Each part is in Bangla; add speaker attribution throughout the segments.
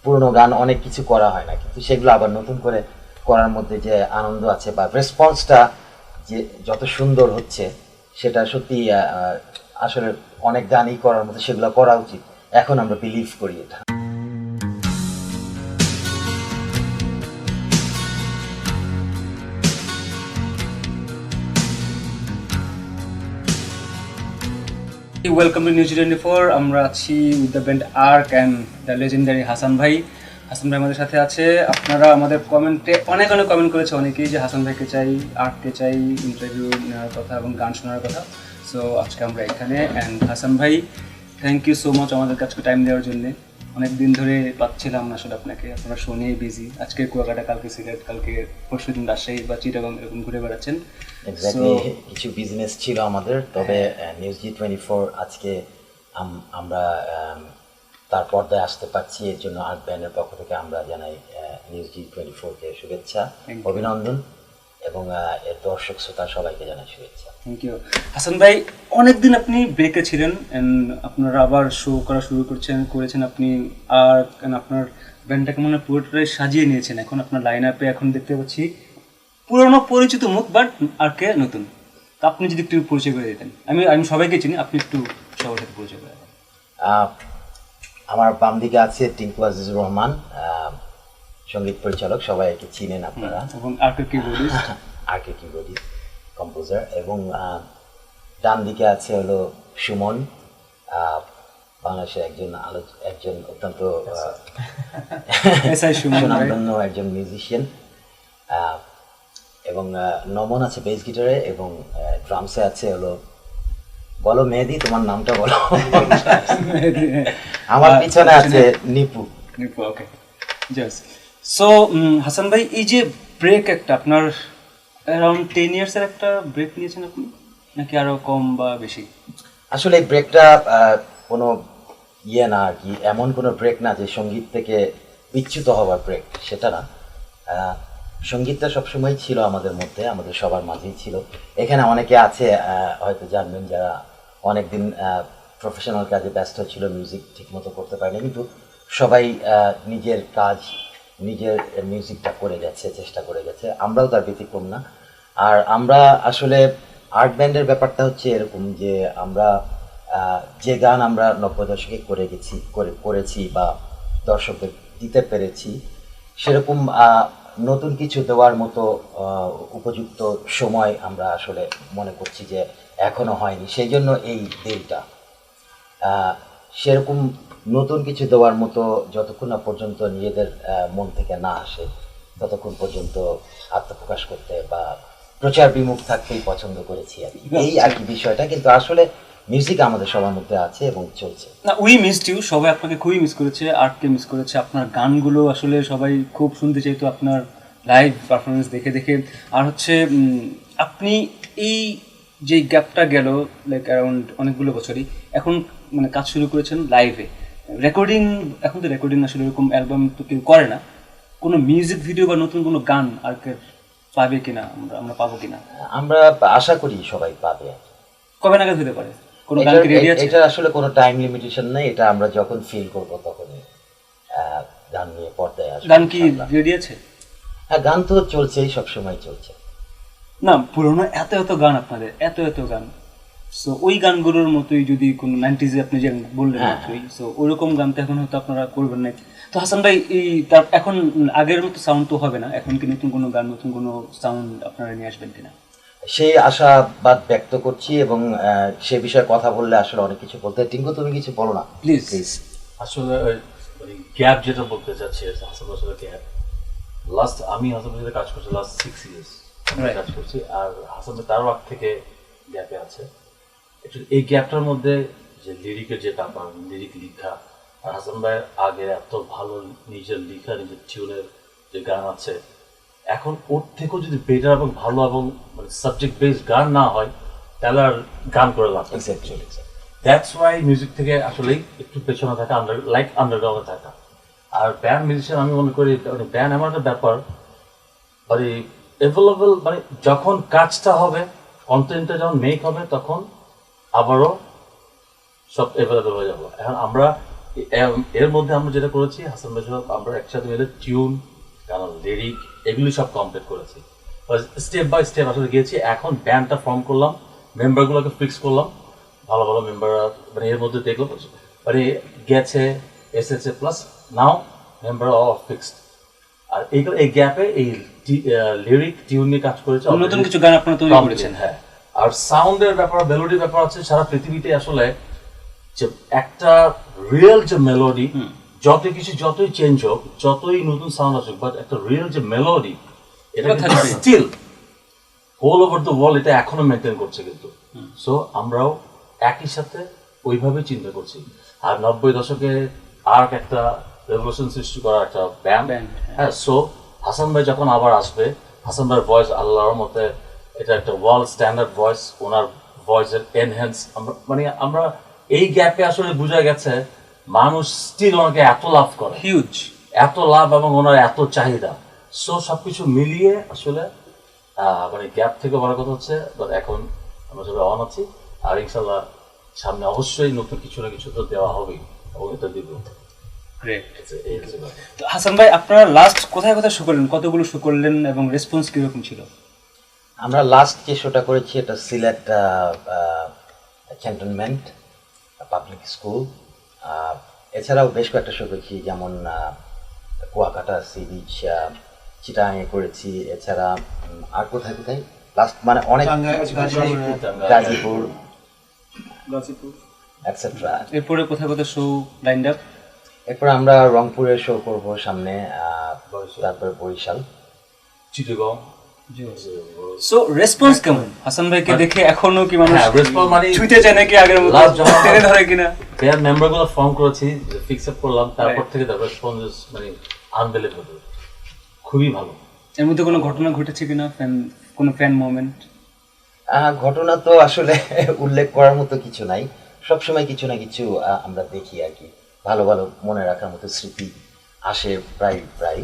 Speaker 1: পুরনো গান অনেক কিছু করা হয় না, কিন্তু সেগুলো আবার নতুন করে করার মধ্যে যে আনন্দ আছে বা রেসপন্সটা যে যত সুন্দর হচ্ছে, সেটা সত্যি আসলে অনেক গানই করার মতো, সেগুলো করা উচিত। এখন আমরা বিলিভ করি এটা।
Speaker 2: Welcome to news 24। আমরা আছি with the band Ark and the legendary Hasan ভাই। হাসান ভাই আমাদের সাথে আছে। আপনারা আমাদের কমেন্টে অনেক কমেন্ট করেছে অনেকেই যে হাসান ভাইকে চাই, আর্ককে চাই, ইন্টারভিউ নেওয়ার কথা এবং গান শোনার কথা। সো আজকে আমরা এখানে। অ্যান্ড হাসান ভাই, থ্যাংক ইউ সো মাচ আমাদের কাছে টাইম দেওয়ার জন্যে। অনেক দিন ধরে পাচ্ছিলাম না আসলে আপনাকে, আপনারা শো নিয়ে বিজি। আজকে কুয়াকাটা, কালকে সিলেট, কালকে পরশু দিন রাজশাহী বা চিটাগাং এরকম ঘুরে বেড়াচ্ছেন।
Speaker 1: এক্স্যাক্টলি, কিছু বিজনেস ছিল আমাদের, তবে নিউজ জি24 আজকে আমরা তার পর্দায় আসতে পারছি, এর জন্য আর্ট ব্যান্ডের পক্ষ থেকে আমরা জানাই নিউজ জি24কে শুভেচ্ছা, অভিনন্দন, এবং এর দর্শক শ্রোতা সবাইকে জানাই শুভেচ্ছা।
Speaker 2: Thank you. হাসান ভাই, অনেকদিন আপনি ব্রেকে ছিলেন, অ্যান্ড আপনারা আবার শো করা শুরু করেছেন আপনি। আর আপনার ব্যান্ডটাকে মনে হয় পুরোটাই সাজিয়ে নিয়েছেন। এখন আপনার লাইন আপে এখন দেখতে পাচ্ছি পুরনো পরিচিত মুখ, বাট আর কে নতুন। তো আপনি যদি একটু পরিচয় করে দিতেন। আমি সবাইকে চিনি, আপনি একটু সবার সাথে পরিচয় করে দেন।
Speaker 1: আমার বাম দিকে আছে টিঙ্কু আজিজুর রহমান, সঙ্গীত পরিচালক, সবাইকে চিনেন আপনারা,
Speaker 2: এবং আর্কের কিবোর্ডিস্ট,
Speaker 1: আর্কের কিবোর্ডিস্ট, কম্পোজার। এবং ডান দিকে আছে হলো সুমন, বাংলাদেশের একজন অত্যন্ত সুনামধন্য একজন মিউজিশিয়ান। এবং নমন আছে বেস গিটারে, এবং ড্রামসে আছে হলো, বলো মেহেদি, তোমার নামটা বলো। আমার পিছনে আছে নিপু।
Speaker 2: ওকে, জাস্ট সো হাসান ভাই, এই যে ব্রেক একটা আপনার অ্যারাউন্ড 10 ইয়ার্সের একটা ব্রেক নিয়েছেন আপনি, নাকি আরো কম বা বেশি?
Speaker 1: আসলে এই ব্রেকটা কোনো ইয়ে না আর কি, এমন কোনো ব্রেক না যে সঙ্গীত থেকে বিচ্যুত হওয়ার ব্রেক, সেটা না। সঙ্গীতটা সবসময় ছিল আমাদের মধ্যে, আমাদের সবার মাঝেই ছিল। এখানে অনেকে আছে হয়তো জানবেন, যারা অনেকদিন প্রফেশনাল কাজে ব্যস্ত ছিল, মিউজিক ঠিকমতো করতে পারেনি, কিন্তু সবাই নিজের কাজ, নিজের মিউজিকটা করে গেছে, চেষ্টা করে গেছে। আমরাও তার ব্যতিক্রম না। আর আমরা আসলে আর্ট ব্যান্ডের ব্যাপারটা হচ্ছে এরকম যে আমরা যে গান আমরা 90 দশকে করেছি বা দর্শকদের দিতে পেরেছি, সেরকম নতুন কিছু দেওয়ার মতো উপযুক্ত সময় আমরা আসলে মনে করছি যে এখনো হয়নি। সেই জন্য এই দেরিটা। সেরকম নতুন কিছু দেওয়ার মতো যতক্ষণ না পর্যন্ত নিজেদের মন থেকে না আসে, ততক্ষণ পর্যন্ত আত্মপ্রকাশ করতে বা প্রচার বিমুখ থাকতেই পছন্দ করেছি আর কি, এই আর কি বিষয়টা। কিন্তু আসলে মিউজিক আমাদের সবার মধ্যে আছে এবং চলছে।
Speaker 2: না, উই মিসড ইউ, সবাই আপনাকে খুবই মিস করেছে, আর্টকে মিস করেছে। আপনার গানগুলো আসলে সবাই খুব শুনতে চাইতো, আপনার লাইভ পারফরমেন্স দেখে দেখে। আর হচ্ছে আপনি এই যে গ্যাপটা গেল লাইক অ্যারাউন্ড অনেকগুলো বছরই, এখন মানে কাজ শুরু করেছেন লাইভে, রেকর্ডিং। এখন তো রেকর্ডিং আসলে এরকম অ্যালবাম তো কেউ করে না। কোনো মিউজিক ভিডিও বা নতুন কোনো গান আর্কের পাবে কিনা, আমরা পাবো কিনা?
Speaker 1: আমরা আশা করি সবাই পাবে।
Speaker 2: কবে নাগাদ হতে পারে? কোনো গান কি রেডি আছে?
Speaker 1: এটা আসলে কোনো টাইম লিমিটেশন নেই, এটা আমরা যখন ফিল করব তখনই গান নিয়ে পর্দায় আসবে।
Speaker 2: গান কি রেডি আছে?
Speaker 1: হ্যাঁ, গান তো চলছেই, সবসময় চলছে।
Speaker 2: না, পুরোনো এত গান, আপনাদের এত গান। সো ওই গানগুলোর মতোই যদি কোনো 90s আপনি যে বললেন, সো ওরকম গান তো এখন হয়তো আপনারা করবেন না। তো হাসান ভাই, এই তার এখন আগের মতো সাউন্ড তো হবে না, এখন কি নতুন কোনো গান, নতুন কোনো সাউন্ড আপনারা নিয়ে আসবেন কিনা?
Speaker 1: সেই আশাবাদ ব্যক্ত করছি, এবং সে বিষয়ে কথা বললে আসলে অনেক কিছু বলতে। টিঙ্কু, তুমি কিছু বলো না
Speaker 2: প্লিজ।
Speaker 3: আসলে গ্যাপ যেটা বলতে চাচ্ছি, হাসানের সাথে গ্যাপ, আমি হাসানের সাথে কাজ করছি লাস্ট 6 ইয়ার্স কাজ করছি, আর হাসান তারও আগ থেকে গ্যাপে আছে। এই গ্যাপটার মধ্যে যে লিরিকের যে ব্যাপার, লিরিক লিখা, আর হাসান ভাইয়ের আগে এত ভালো নিজের লিখা, নিজের টিউনের যে গান আছে, এখন ওর থেকেও যদি বেটার এবং ভালো এবং মানে সাবজেক্ট বেসড গান না হয়, তাহলে আর গান করে লাভ নেই। দ্যাটস ওয়াই মিউজিক থেকে আসলেই একটু পেছনে থাকা, আন্ডারগ্রাউন্ডে থাকা। আর ব্যান্ড মিউজিশিয়ান আমি মনে করি ব্যান্ড এমন একটা ব্যাপার, মানে অ্যাভেলেবল, মানে যখন কাজটা হবে, কন্টেন্টটা যখন মেক হবে, তখন আবারও সব অ্যাভেলেবল হয়ে যাবো। এখন আমরা এর মধ্যে আমরা যেটা করেছি হাসান ভাই সহ আমরা একসাথে মিলে টিউন, গান, লিরিক এগুলি সব কমপ্লিট করেছি। স্টেপ বাই স্টেপ আসলে গিয়েছি। এখন ব্যান্ডটা ফর্ম করলাম, মেম্বারগুলোকে ফিক্স করলাম, ভালো ভালো মেম্বাররা মানে এর মধ্যে দেখলাম মানে গেছে এসেছে, প্লাস নাও মেম্বার অল ফিক্সড। আর এই গ্যাপে এই লিরিক টিউন নিয়ে কাজ করেছে,
Speaker 2: নতুন কিছু গান আপনারা তৈরি করেছেন।
Speaker 3: হ্যাঁ, আর সাউন্ডের ব্যাপার, মেলোডির ব্যাপার আছে। সারা পৃথিবীতে আসলে যে একটা রিয়েল যে মেলোডি, যত কিছু যতই চেঞ্জ হোক, যতই নতুন সাউন্ড আসুক, বাট একটা রিয়েল যে মেলোডি এটা still whole over the world এটা এখনো মেনটেন করছে কিন্তু। সো আমরাও একই সাথে ওইভাবে চিন্তা করছি। আর 90 দশকে আর্ক একটা রেভলিউশন সৃষ্টি করা একটা ব্যান্ড। হ্যাঁ, সো হাসান ভাই যখন আবার আসবে, হাসান ভাইয়ের ভয়েস আল্লাহর মতে এটা একটা ওয়ার্ল্ড স্ট্যান্ডার্ড ভয়েস, ওনার ভয়েসের এনহ্যান্স আমরা এই গ্যাপে আসলে বোঝা গেছে মানুষ স্টিল ওনাকে এত লাভ করে,
Speaker 2: হিউজ
Speaker 3: এত লাভ এবং ওনার এত চাহিদা। সো সবকিছু মিলিয়ে আসলে মানে গ্যাপ থেকে বড় কথা হচ্ছে বাট এখন আমরা সবাই অন আছি। আর ইনশাল্লাহ সামনে অবশ্যই নতুন কিছু না কিছু তো দেওয়া হবেই এবং এটা দিব।
Speaker 2: গ্রেট।
Speaker 3: এই হচ্ছে ব্যাপার।
Speaker 2: তো হাসান ভাই আপনারা লাস্ট কোথায় কোথায় শো করলেন, কতগুলো শো করলেন এবং রেসপন্স কিরকম ছিল?
Speaker 1: আমরা লাস্ট যে শোটা করেছি এটা সিলেট ক্যান্টনমেন্ট পাবলিক স্কুল। এছাড়াও বেশ কয়েকটা শো করেছি, যেমন কুয়াকাটা সি বিচ, চিটাগাঙে করেছি। এছাড়া আর কোথায় কোথায় লাস্ট মানে অনেক, গাজীপুর এটসেট্রা।
Speaker 2: এরপরে কোথায় কোথায় শো লাইনড আপ?
Speaker 1: এরপর আমরা রংপুরে শো করব সামনে, তারপরে বরিশাল,
Speaker 3: চিটাগং।
Speaker 2: সো রেসপন্স কেমন হাসান ভাইকে দেখে? এখনো কি মানুষ
Speaker 3: রেসপন্স মানে
Speaker 2: ছুঁতে যায় নাকি আগের মতো, টেনে ধরে কিনা?
Speaker 3: প্লেয়ার মেম্বারগুলো ফর্ম করেছি, ফিক্স আপ করলাম, তারপর থেকে দ্য রেসপন্স মানে আনবিলিভেবল, খুবই ভালো।
Speaker 2: এর মধ্যে কোনো ঘটনা ঘটেছে কিনা, কোনো ফ্যান মোমেন্ট?
Speaker 1: ঘটনা তো আসলে উল্লেখ করার মতো কিছু নাই, সবসময় কিছু না কিছু আমরা দেখি আর কি, ভালো ভালো মনে রাখার মতো স্মৃতি আসে প্রায় প্রায়।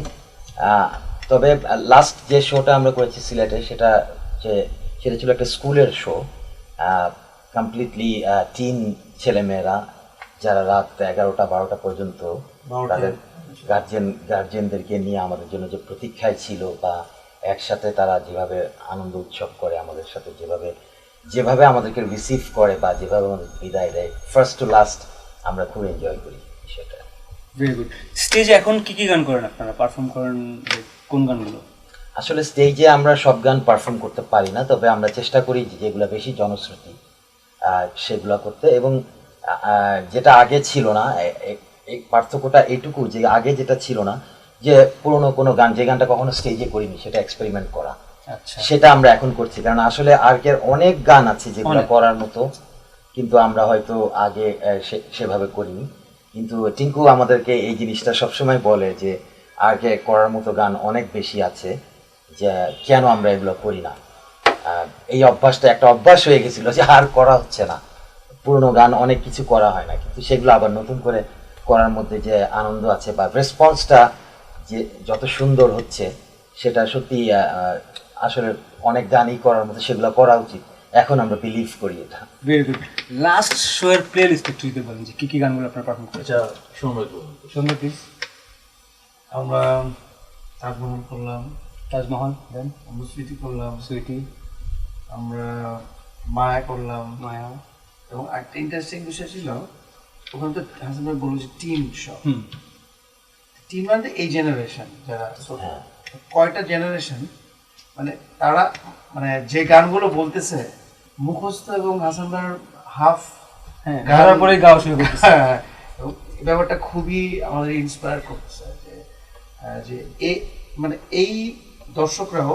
Speaker 1: তবে লাস্ট যে শোটা আমরা করেছি সিলেটে সেটা ছিল একটা স্কুলের শো, কমপ্লিটলি টিন ছেলেমেয়েরা যারা রাত 11টা-12টা পর্যন্ত তাদের গার্জেনদেরকে নিয়ে আমাদের জন্য যে প্রতীক্ষায় ছিল, বা একসাথে তারা যেভাবে আনন্দ উৎসব করে আমাদের সাথে, যেভাবে আমাদেরকে রিসিভ করে বা যেভাবে আমাদের বিদায় দেয়, ফার্স্ট টু লাস্ট আমরা খুব এনজয় করি সেটা।
Speaker 2: Very good. স্টেজে এখন কি কি গান করেন আপনারা, পারফর্ম করেন কোন গানগুলো?
Speaker 1: আসলে স্টেজে আমরা সব গান পারফর্ম করতে পারি না, তবে আমরা চেষ্টা করি যেগুলো বেশি জনশ্রুতি সেগুলো করতে। এবং যেটা আগে ছিল না, এই পার্থক্যটা এইটুকু যে আগে যেটা ছিল না, যে পুরোনো কোনো গান যে গানটা কখনো স্টেজে করিনি সেটা এক্সপেরিমেন্ট করা, সেটা আমরা এখন করছি। কারণ আসলে আগের অনেক গান আছে যেগুলো করার মতো, কিন্তু আমরা হয়তো আগে সেভাবে করিনি। কিন্তু টিঙ্কু আমাদেরকে এই জিনিসটা সবসময় বলে যে আগে করার মতো গান অনেক বেশি আছে, যে কেন আমরা এগুলো করি না। এই অভ্যাসটা একটা অভ্যাস হয়ে গেছিল যে আর করা হচ্ছে না, পুরোনো গান অনেক কিছু করা হয় না, কিন্তু সেগুলো আবার নতুন করে করার মধ্যে যে আনন্দ আছে বা রেসপন্সটা যে যত সুন্দর হচ্ছে, সেটা সত্যি আসলে অনেক গানই করার মতো, সেগুলো করা উচিত। এখন আমরা বিলিভ করি এটা।
Speaker 2: Very good. লাস্ট শো এর প্লে লিস্ট একটু যদি বলেন যে কি কি গানগুলো আপনারা পারফর্ম করেছেন? সুন্দর প্লিজ।
Speaker 4: আমরা তাজমহল করলাম,
Speaker 2: তাজমহল, দেন
Speaker 4: আমরা সুইটি করলাম,
Speaker 2: সুইটি,
Speaker 4: আমরা মায়া করলাম।
Speaker 2: মায়া।
Speaker 4: এবং একটা ইন্টারেস্টিং বিষয় ছিল, ওখানে তো হাসান ভাই বললো যে টিম শপ, টিম মানে এই জেনারেশন যারা ছোট, কয়টা জেনারেশন মানে তারা মানে যে গানগুলো বলতেছে মুখস্থ, এবং হাসান ভাইয়ের হাফ
Speaker 2: গাওয়ার পরে গাওয়া শুরু করতেছে।
Speaker 4: এবং এই ব্যাপারটা খুবই আমাদের ইন্সপায়ার করতেছে যে মানে এই দর্শকরাও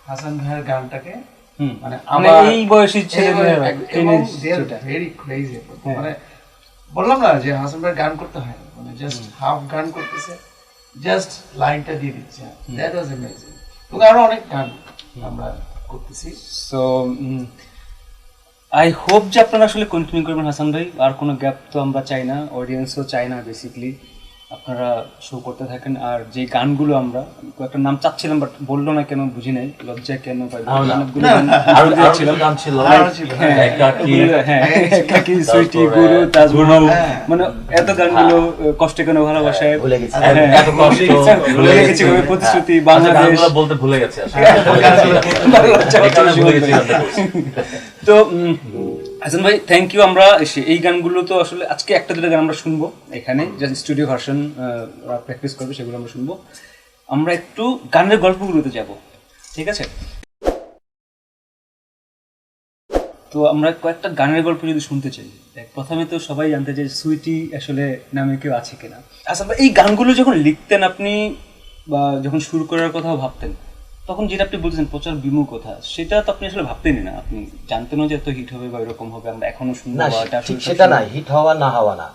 Speaker 4: হাসান ভাইয়ের গানটাকে মানে
Speaker 2: এই বয়সী ছেলেমেয়েরা
Speaker 4: ভেরি ক্রেজি। মানে বললাম না যে হাসান ভাইয়ের গান করতে হয়, মানে জাস্ট হাফ গান করতেছে, জাস্ট লাইনটা দিয়ে দিচ্ছে, দ্যাট ওয়াজ অ্যামেজিং। এবং আরো অনেক গান আমরা করতেছি।
Speaker 2: সো আই হোপ যে আপনারা আসলে কন্টিনিউ করবেন হাসান ভাই, আর কোনো গ্যাপ তো আমরা চাই না, অডিয়েন্সও চাই না বেসিক্যালি। আপনারা শো করতে থাকেন। আর যে গানগুলো আমরা একটা নাম চাচ্ছিলাম বাট বললো না কেন বুঝি নাই, লজ্জা কেন পাই অনেকগুলো গান
Speaker 3: আরো
Speaker 2: দিয়েছিলাম।
Speaker 3: গান ছিল,
Speaker 2: হ্যাঁ,
Speaker 3: একাকী,
Speaker 2: হ্যাঁ, একাকী, সুইটি, গুরু, তাজমহল, মানে এত গানগুলো, কষ্ট কেন ভালোবাসায়,
Speaker 1: ভুলে গেছি।
Speaker 2: হ্যাঁ,
Speaker 3: এত কষ্ট,
Speaker 2: ভুলে গেছি, প্রতিশ্রুতি,
Speaker 3: আচ্ছা,
Speaker 2: বাংলাদেশ,
Speaker 3: গানগুলো বলতে ভুলে গেছে আসলে।
Speaker 2: লজ্জা
Speaker 3: এই কারণে
Speaker 2: হচ্ছে
Speaker 3: ভুলে
Speaker 2: জীবন
Speaker 3: গেছি,
Speaker 2: ভাই।
Speaker 3: গানটা করছি।
Speaker 2: তো হাসান ভাই থ্যাংক ইউ। আমরা এই গানগুলো তো আসলে আজকে একটা দুটো গান আমরা শুনবো এখানে, জাস্ট স্টুডিও ভার্সন প্র্যাকটিস করবে, সেগুলো আমরা শুনবো। আমরা একটু গানের গল্পগুলোতে যাব, ঠিক আছে? তো আমরা কয়েকটা গানের গল্প যদি শুনতে চাই, প্রথমে তো সবাই জানতে চাই সুইটি আসলে নামে কেউ আছে কিনা। আচ্ছা, এই গানগুলো যখন লিখতেন আপনি বা যখন শুরু করার কথাও ভাবতেন, তখন যেটা আপনি বলছেন প্রচার বিমুখতা, সেটা তো আপনি আসলে ভাবতেনই না, আপনি জানতেনও যে এত হিট হবে বা এরকম হবে, আমরা এখনো শুনবো
Speaker 1: না,
Speaker 2: বা এটা
Speaker 1: ঠিক
Speaker 2: আসলে
Speaker 1: সেটা না, হিট হওয়া না হওয়া না।